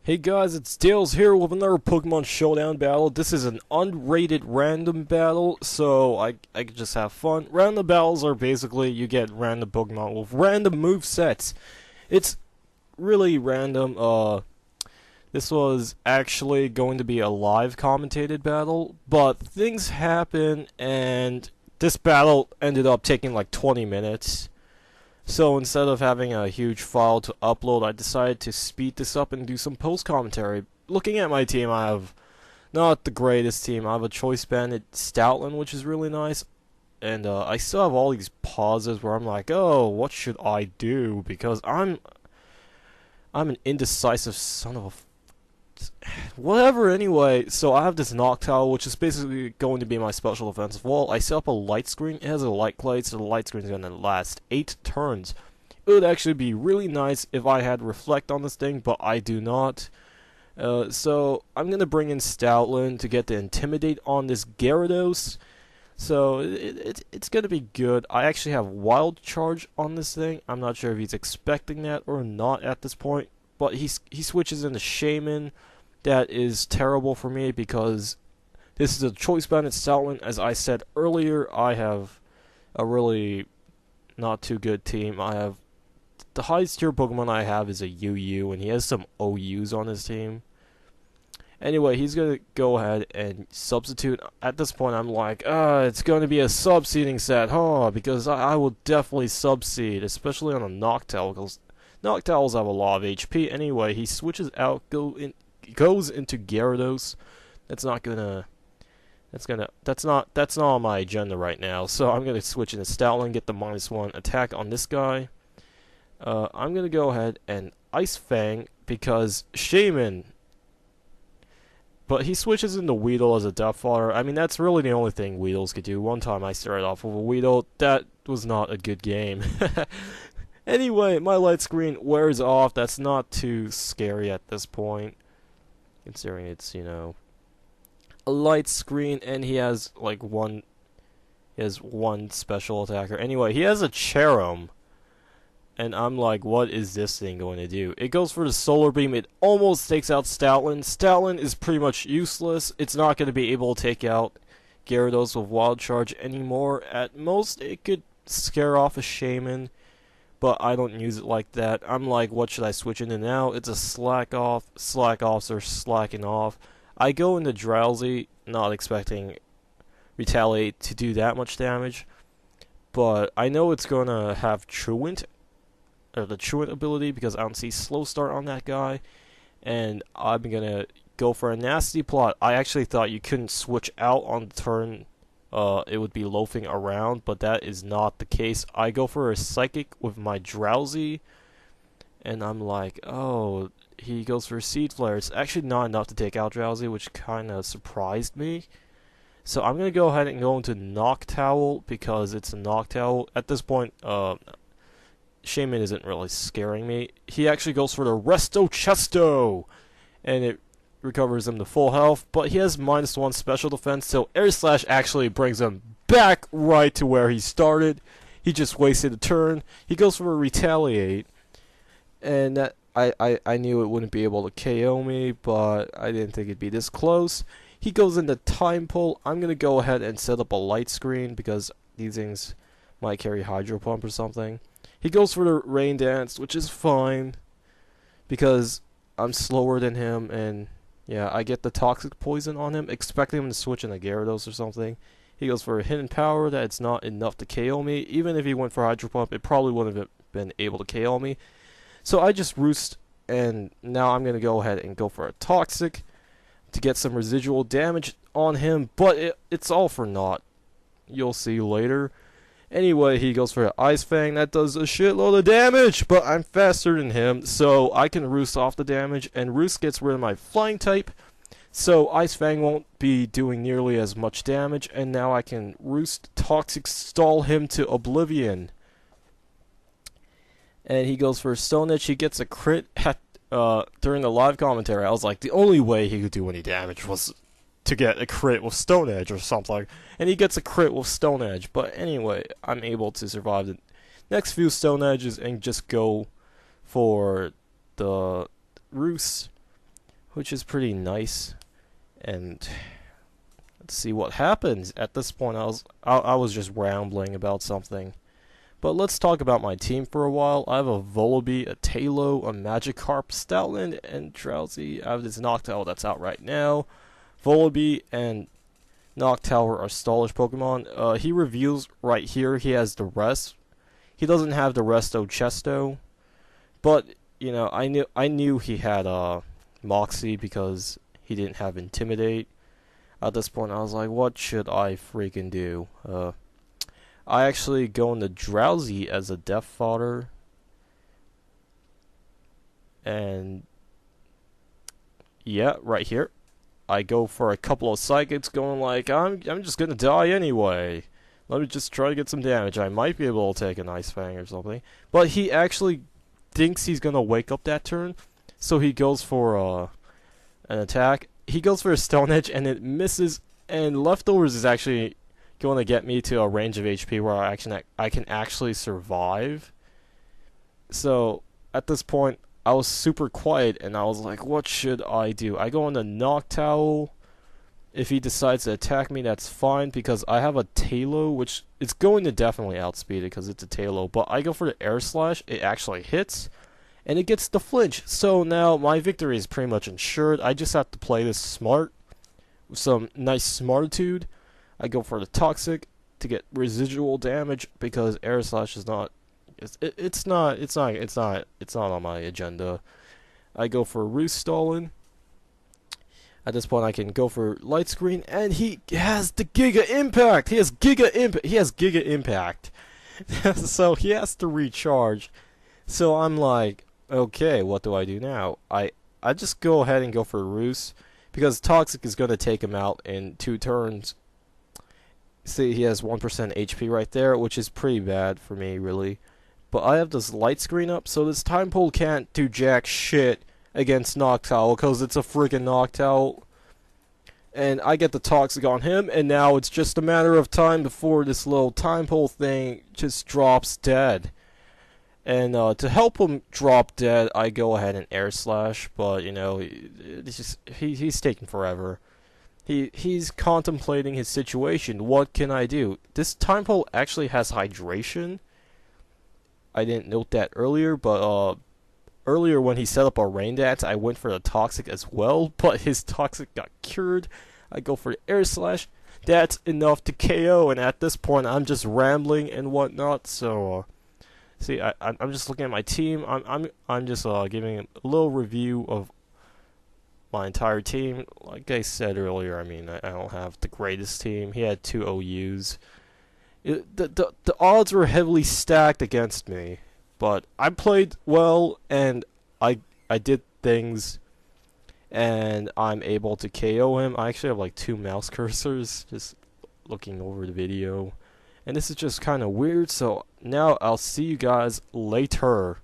Hey guys, it's Dales here with another Pokemon Showdown battle. This is an unrated random battle, so I can just have fun. Random battles are basically you get random Pokemon with random move sets. It's really random. This was actually going to be a live commentated battle, but things happen and this battle ended up taking like 20 minutes. So instead of having a huge file to upload, I decided to speed this up and do some post commentary. Looking at my team, I have not the greatest team. I have a choice bandit Stoutland, which is really nice. And I still have all these pauses where I'm like, oh, what should I do? Because I'm an indecisive son of a whatever. Anyway, so I have this Noctowl, which is basically going to be my special offensive wall. I set up a light screen. It has a light plate, so the light screen is going to last 8 turns. It would actually be really nice if I had reflect on this thing, but I do not. So I'm going to bring in Stoutland to get the intimidate on this Gyarados. So it's going to be good. I actually have wild charge on this thing. I'm not sure if he's expecting that or not at this point, but he switches into Shaman. That is terrible for me because this is a choice bandit Stoutland. As I said earlier, I have a really not too good team. I have the highest tier Pokemon I have is a UU, and he has some OUs on his team. Anyway, he's gonna go ahead and substitute. At this point, I'm like, it's gonna be a sub-seeding set, because I will definitely sub-seed, especially on a Noctowl, because Noctowls have a lot of HP. Anyway, he switches out, goes into Gyarados. That's not on my agenda right now. So I'm gonna switch into Stoutland, get the -1 attack on this guy. I'm gonna go ahead and Ice Fang because Shaman. But he switches into Weedle as a Death Fodder. I mean, that's really the only thing Weedles could do. One time I started off with a Weedle. That was not a good game. Anyway, my light screen wears off. That's not too scary at this point, considering it's, a light screen, and he has one special attacker. Anyway, he has a Cherum, and I'm like, what is this thing going to do? It goes for the Solar Beam. It almost takes out Stoutland. Stoutland is pretty much useless. It's not going to be able to take out Gyarados with Wild Charge anymore. At most, it could scare off a Shaman, but I don't use it like that. I'm like, what should I switch into now? It's a Slack Off. Slack Offs are slacking off. I go into Drowsy, not expecting Retaliate to do that much damage, but I know it's going to have Truant, or the Truant ability, because I don't see Slow Start on that guy, and I'm going to go for a Nasty Plot. I actually thought you couldn't switch out on the turn. It would be loafing around, but that is not the case. I go for a Psychic with my Drowsy, and I'm like, oh, he goes for Seed Flare. It's actually not enough to take out Drowsy, which kind of surprised me. So I'm going to go ahead and go into Noctowl, because it's a Noctowl. At this point, Shaman isn't really scaring me. He actually goes for the Resto Chesto, and it recovers him to full health, but he has -1 special defense, so Air Slash actually brings him back right to where he started. He just wasted a turn. He goes for a Retaliate, and that I knew it wouldn't be able to KO me, but I didn't think it'd be this close. He goes into Time Pull. I'm going to go ahead and set up a light screen, because these things might carry Hydro Pump or something. He goes for the Rain Dance, which is fine, because I'm slower than him, and yeah, I get the Toxic Poison on him, expecting him to switch into Gyarados or something. He goes for a Hidden Power that it's not enough to KO me. Even if he went for Hydro Pump, it probably wouldn't have been able to KO me. So I just Roost, and now I'm going to go ahead and go for a Toxic to get some residual damage on him, but it's all for naught. You'll see later. Anyway, he goes for an Ice Fang. That does a shitload of damage, but I'm faster than him, so I can Roost off the damage, and Roost gets rid of my Flying type, so Ice Fang won't be doing nearly as much damage, and now I can Roost Toxic Stall him to Oblivion. And he goes for Stone Edge. He gets a crit during the live commentary. I was like, the only way he could do any damage was to get a crit with Stone Edge or something, and he gets a crit with Stone Edge. But anyway, I'm able to survive the next few Stone Edges and just go for the Roost. which is pretty nice. And let's see what happens. At this point, I was just rambling about something. But let's talk about my team for a while. I have a Volibee, a Tailo, a Magikarp, Stoutland, and Drowsy. I have this Noctowl that's out right now. Volibee and Noctowl are stallish Pokemon. He reveals right here he has the rest. He doesn't have the Resto Chesto, but you know I knew he had Moxie because he didn't have Intimidate. At this point, I was like, what should I freaking do? I actually go into Drowsy as a Death Fodder, and yeah, right here, I go for a couple of Psychics, going like, I'm just gonna die anyway. Let me just try to get some damage. I might be able to take an Ice Fang or something, but he actually thinks he's gonna wake up that turn, so he goes for an attack. He goes for a Stone Edge, and it misses. And Leftovers is actually going to get me to a range of HP where I can actually survive. So at this point, I was super quiet, and I was like, what should I do? I go into Noctowl. If he decides to attack me, that's fine, because I have a Tailo, which it's going to definitely outspeed it because it's a Tailo. But I go for the Air Slash. It actually hits, and it gets the flinch. So now my victory is pretty much ensured. I just have to play this smart, with some nice smartitude. I go for the Toxic to get residual damage because Air Slash is not. It's not on my agenda. I go for Roostalin. At this point, I can go for Light Screen, and he has the Giga Impact. He has Giga Impact. So he has to recharge. So I'm like, okay, what do I do now? I just go ahead and go for Roos, because Toxic is going to take him out in 2 turns. See, he has 1% HP right there, which is pretty bad for me, really. But I have this Light Screen up, so this Time Pole can't do jack shit against Noctowl, because it's a freaking Noctowl. And I get the Toxic on him, and now it's just a matter of time before this little Time Pole thing just drops dead. And to help him drop dead, I go ahead and Air Slash, but you know, it's just, he's taking forever. He's contemplating his situation. What can I do? This Time Pole actually has hydration. I didn't note that earlier, but earlier when he set up a Rain Dance, I went for the Toxic as well, but his Toxic got cured. I go for the Air Slash. That's enough to KO, and at this point, I'm just rambling and whatnot. So, see, I'm just looking at my team. I'm just giving a little review of my entire team. Like I said earlier, I mean, I don't have the greatest team. He had 2 OUs. The odds were heavily stacked against me, but I played well, and I did things, and I'm able to KO him. I actually have like 2 mouse cursors just looking over the video, and this is just kind of weird. So now I'll see you guys later.